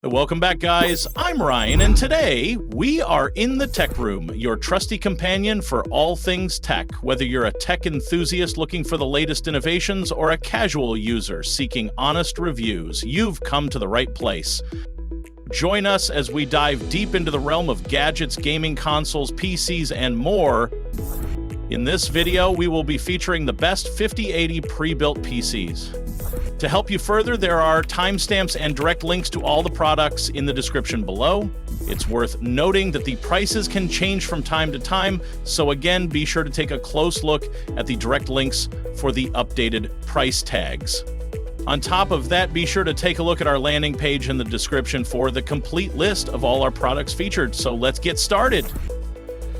Welcome back, guys. I'm Ryan, and today we are in the Tech Room, your trusty companion for all things tech. Whether you're a tech enthusiast looking for the latest innovations or a casual user seeking honest reviews, you've come to the right place. Join us as we dive deep into the realm of gadgets, gaming consoles, PCs, and more. In this video, we will be featuring the best 5080 pre-built PCs. To help you further, there are timestamps and direct links to all the products in the description below. It's worth noting that the prices can change from time to time, so again, be sure to take a close look at the direct links for the updated price tags. On top of that, be sure to take a look at our landing page in the description for the complete list of all our products featured. So let's get started.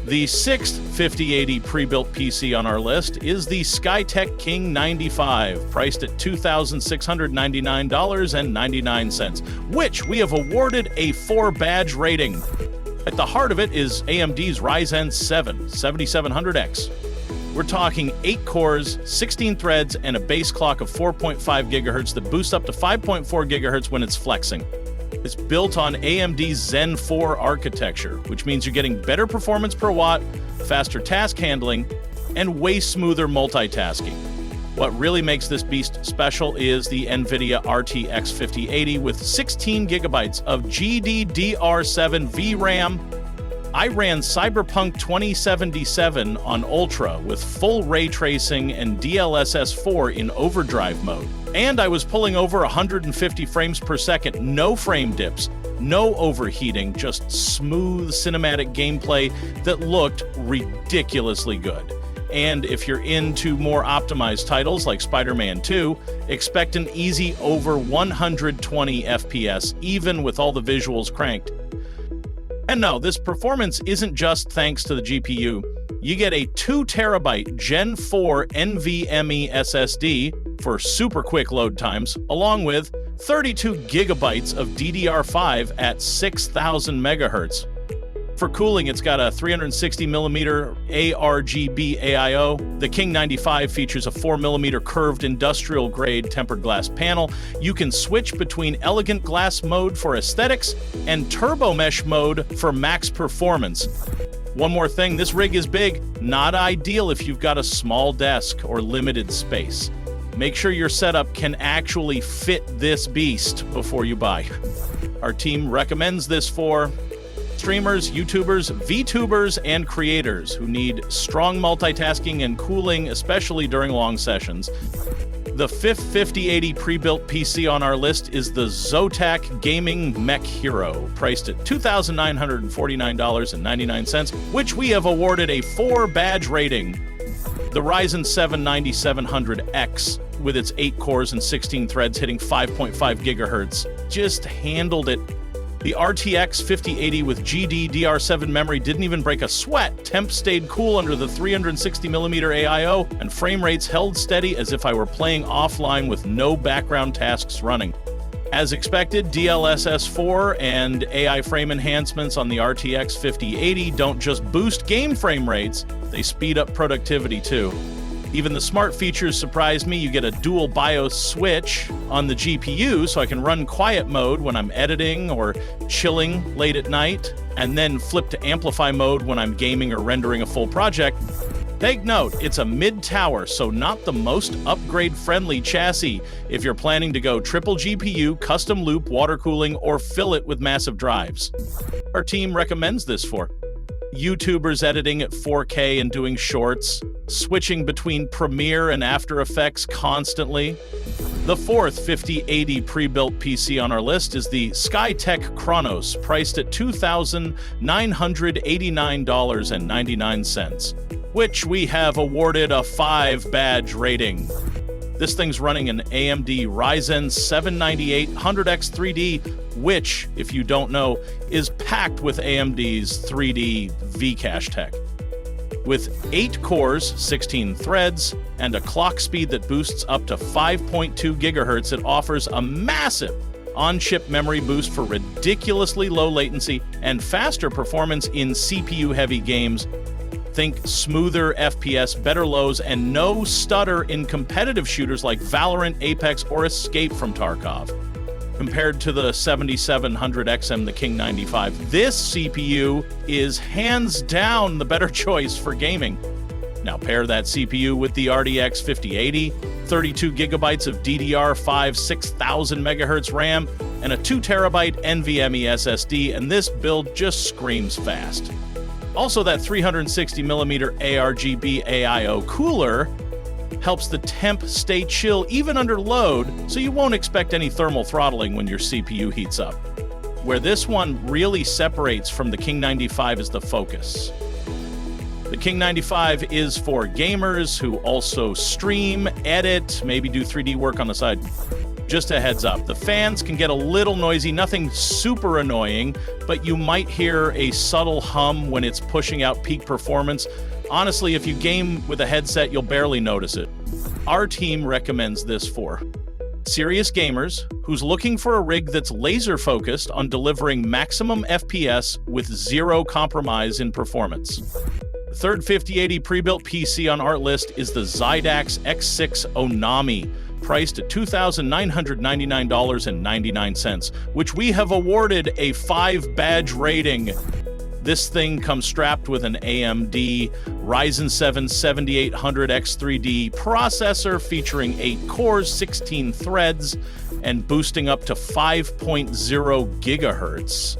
The sixth 5080 pre-built PC on our list is the Skytech King 95, priced at $2,699.99, which we have awarded a 4 badge rating. At the heart of it is AMD's Ryzen 7 7700X. We're talking 8 cores, 16 threads, and a base clock of 4.5 GHz that boosts up to 5.4 GHz when it's flexing. It's built on AMD's Zen 4 architecture, which means you're getting better performance per watt, faster task handling, and way smoother multitasking. What really makes this beast special is the NVIDIA RTX 5080 with 16 gigabytes of GDDR7 VRAM. I ran Cyberpunk 2077 on Ultra with full ray tracing and DLSS 4 in overdrive mode. And I was pulling over 150 frames per second, no frame dips, no overheating, just smooth cinematic gameplay that looked ridiculously good. And if you're into more optimized titles like Spider-Man 2, expect an easy over 120 FPS, even with all the visuals cranked. And no, this performance isn't just thanks to the GPU. You get a 2 terabyte Gen 4 NVMe SSD for super quick load times, along with 32 gigabytes of DDR5 at 6,000 megahertz. For cooling, it's got a 360mm ARGB AIO. The King 95 features a 4mm curved industrial-grade tempered glass panel. You can switch between elegant glass mode for aesthetics and turbo mesh mode for max performance. One more thing, this rig is big, not ideal if you've got a small desk or limited space. Make sure your setup can actually fit this beast before you buy. Our team recommends this for streamers, YouTubers, VTubers, and creators who need strong multitasking and cooling, especially during long sessions. The fifth 5080 pre-built PC on our list is the ZOTAC Gaming Mech Hero, priced at $2,949.99, which we have awarded a 4 badge rating. The Ryzen 7 9700X, with its 8 cores and 16 threads hitting 5.5 gigahertz, just handled it. The RTX 5080 with GDDR7 memory didn't even break a sweat. Temp stayed cool under the 360mm AIO, and frame rates held steady as if I were playing offline with no background tasks running. As expected, DLSS 4 and AI frame enhancements on the RTX 5080 don't just boost game frame rates, they speed up productivity too. Even the smart features surprised me. You get a dual BIOS switch on the GPU so I can run quiet mode when I'm editing or chilling late at night, and then flip to amplify mode when I'm gaming or rendering a full project. Take note, it's a mid-tower, so not the most upgrade-friendly chassis if you're planning to go triple GPU, custom loop, water cooling, or fill it with massive drives. Our team recommends this for YouTubers editing at 4K and doing shorts, switching between Premiere and After Effects constantly. The fourth 5080 pre-built PC on our list is the Skytech Chronos, priced at $2,989.99, which we have awarded a 5 badge rating. This thing's running an AMD Ryzen 79800X 3D, which, if you don't know, is packed with AMD's 3D V-Cache tech. With 8 cores, 16 threads, and a clock speed that boosts up to 5.2 gigahertz, it offers a massive on-chip memory boost for ridiculously low latency and faster performance in CPU-heavy games. Think smoother FPS, better lows, and no stutter in competitive shooters like Valorant, Apex, or Escape from Tarkov. compared to the 7700XM, the King 95. This CPU is hands down the better choice for gaming. Now pair that CPU with the RTX 5080, 32 gigabytes of DDR5 6000 megahertz RAM, and a 2 terabyte NVMe SSD, and this build just screams fast. Also, that 360mm ARGB AIO cooler helps the temp stay chill even under load, so you won't expect any thermal throttling when your CPU heats up. Where this one really separates from the King 95 is the focus. The King 95 is for gamers who also stream, edit, maybe do 3D work on the side. Just a heads up, the fans can get a little noisy, nothing super annoying, but you might hear a subtle hum when it's pushing out peak performance. Honestly, if you game with a headset, you'll barely notice it. Our team recommends this for serious gamers who's looking for a rig that's laser focused on delivering maximum FPS with zero compromise in performance. The third 5080 pre-built PC on our list is the Xidax X6 ONAMI, priced at $2,999.99, which we have awarded a 5-badge rating. This thing comes strapped with an AMD Ryzen 7 7800X3D processor featuring 8 cores, 16 threads, and boosting up to 5.0 gigahertz.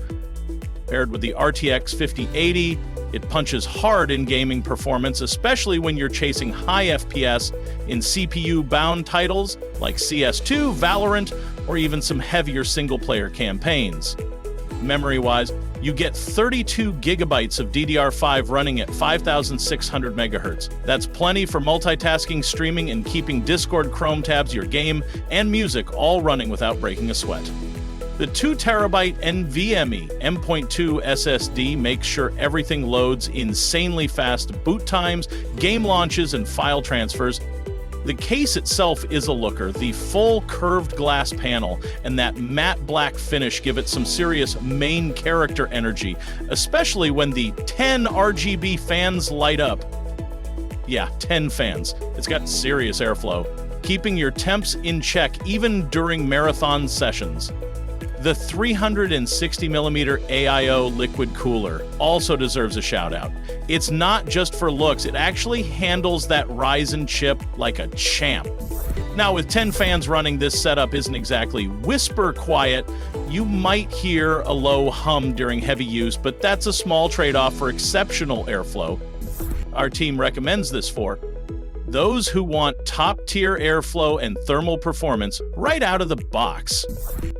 Paired with the RTX 5080, it punches hard in gaming performance, especially when you're chasing high FPS in CPU-bound titles like CS2, Valorant, or even some heavier single-player campaigns. Memory-wise, you get 32 gigabytes of DDR5 running at 5,600 megahertz. That's plenty for multitasking, streaming, and keeping Discord, Chrome tabs, your game, and music all running without breaking a sweat. The 2 terabyte NVMe M.2 SSD makes sure everything loads insanely fast boot times, game launches, and file transfers. The case itself is a looker. The full curved glass panel and that matte black finish give it some serious main character energy, especially when the 10 RGB fans light up. Yeah, 10 fans. It's got serious airflow, keeping your temps in check even during marathon sessions. The 360mm AIO liquid cooler also deserves a shout out. It's not just for looks, it actually handles that Ryzen chip like a champ. Now, with 10 fans running, this setup isn't exactly whisper quiet. You might hear a low hum during heavy use, but that's a small trade-off for exceptional airflow. Our team recommends this for those who want top-tier airflow and thermal performance right out of the box.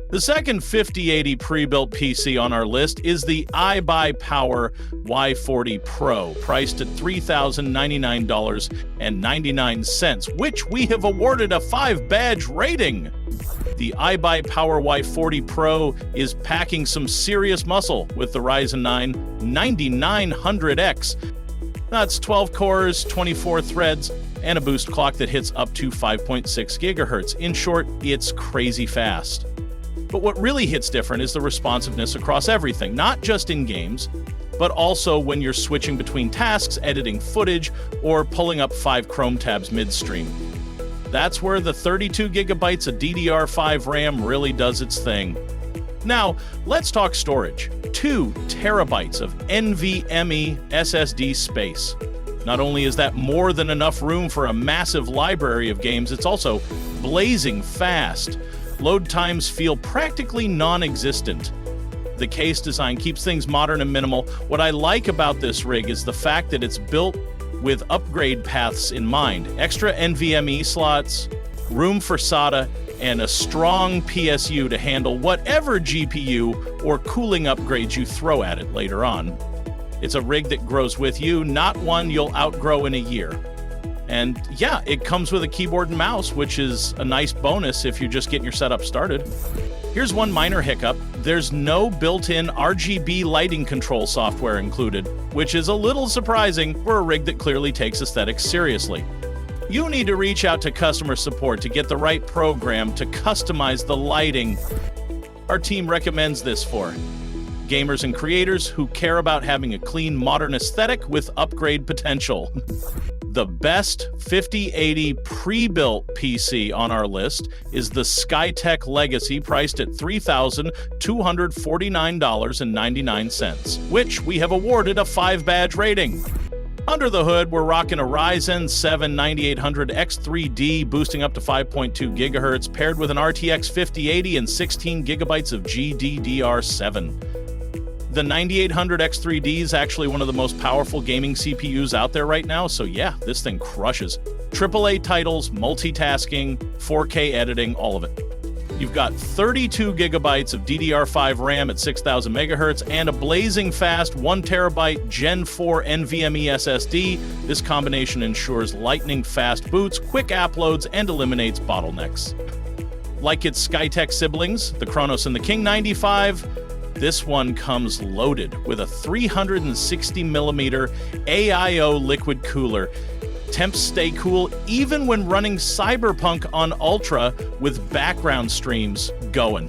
The second 5080 pre-built PC on our list is the iBUYPOWER Y40 PRO, priced at $3,099.99, which we have awarded a 5-badge rating. The iBUYPOWER Y40 Pro is packing some serious muscle with the Ryzen 9 9900X. That's 12 cores, 24 threads, and a boost clock that hits up to 5.6 gigahertz. In short, it's crazy fast. But what really hits different is the responsiveness across everything, not just in games, but also when you're switching between tasks, editing footage, or pulling up 5 Chrome tabs midstream. That's where the 32 gigabytes of DDR5 RAM really does its thing. Now, let's talk storage. 2 terabytes of NVMe SSD space. Not only is that more than enough room for a massive library of games, it's also blazing fast. Load times feel practically non-existent. The case design keeps things modern and minimal. What I like about this rig is the fact that it's built with upgrade paths in mind. Extra NVMe slots, room for SATA, and a strong PSU to handle whatever GPU or cooling upgrades you throw at it later on. It's a rig that grows with you, not one you'll outgrow in a year. And yeah, it comes with a keyboard and mouse, which is a nice bonus if you're just getting your setup started. Here's one minor hiccup. There's no built-in RGB lighting control software included, which is a little surprising for a rig that clearly takes aesthetics seriously. You need to reach out to customer support to get the right program to customize the lighting. Our team recommends this for gamers and creators who care about having a clean, modern aesthetic with upgrade potential. The best 5080 pre-built PC on our list is the Skytech Legacy, priced at $3,249.99, which we have awarded a 5-badge rating. Under the hood, we're rocking a Ryzen 7 9800X3D boosting up to 5.2 GHz, paired with an RTX 5080 and 16 GB of GDDR7. The 9800X3D is actually one of the most powerful gaming CPUs out there right now, so yeah, this thing crushes. AAA titles, multitasking, 4K editing, all of it. You've got 32 GB of DDR5 RAM at 6000 MHz and a blazing fast 1 TB Gen 4 NVMe SSD. This combination ensures lightning fast boots, quick app loads, and eliminates bottlenecks. Like its Skytech siblings, the Chronos and the King 95, this one comes loaded with a 360mm AIO liquid cooler. Temps stay cool even when running Cyberpunk on Ultra with background streams going.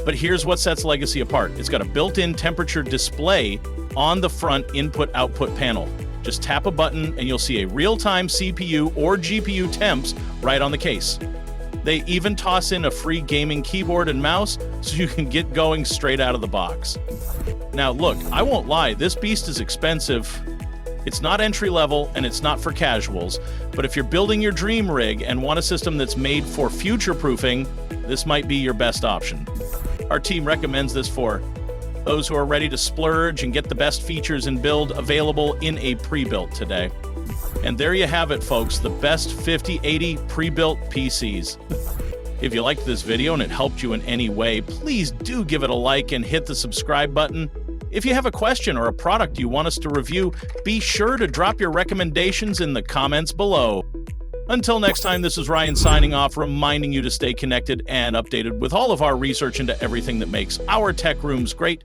But here's what sets Legacy apart. It's got a built-in temperature display on the front input-output panel. Just tap a button and you'll see a real-time CPU or GPU temps right on the case. They even toss in a free gaming keyboard and mouse so you can get going straight out of the box. Now look, I won't lie, this beast is expensive. It's not entry-level and it's not for casuals, but if you're building your dream rig and want a system that's made for future-proofing, this might be your best option. Our team recommends this for those who are ready to splurge and get the best features and build available in a pre-built today. And there you have it, folks, the best 5080 pre-built PCs. If you liked this video and it helped you in any way, please do give it a like and hit the subscribe button. If you have a question or a product you want us to review, be sure to drop your recommendations in the comments below. Until next time, this is Ryan signing off, reminding you to stay connected and updated with all of our research into everything that makes our tech rooms great.